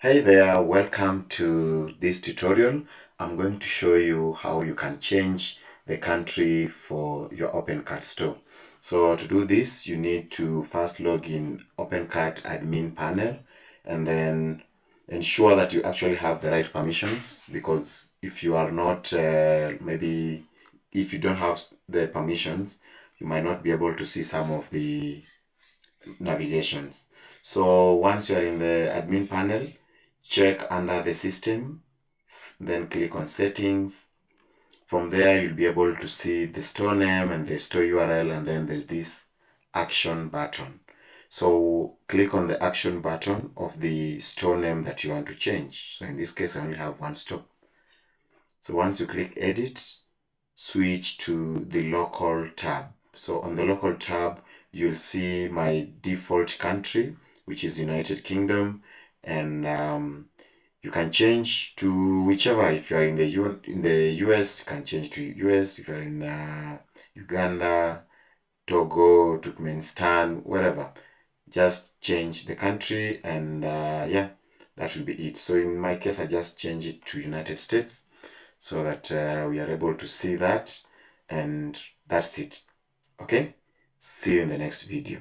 Hey there, welcome to this tutorial. I'm going to show you how you can change the country for your OpenCart store. So to do this, you need to first log in OpenCart admin panel and then ensure that you actually have the right permissions, because if you are not, maybe if you don't have the permissions, you might not be able to see some of the navigations. So once you are in the admin panel, check under the system, then click on settings. From there, you'll be able to see the store name and the store URL, and then there's this action button. So click on the action button of the store name that you want to change. So in this case, I only have one store. So once you click edit, switch to the local tab. So on the local tab, you'll see my default country, which is United Kingdom, and you can change to whichever. If you're in the US, you can change to US. If you're in Uganda, Togo, Turkmenistan, wherever, just change the country, and yeah, that will be it. So in my case, I just change it to United States so that we are able to see that, and that's it. Okay, see you in the next video.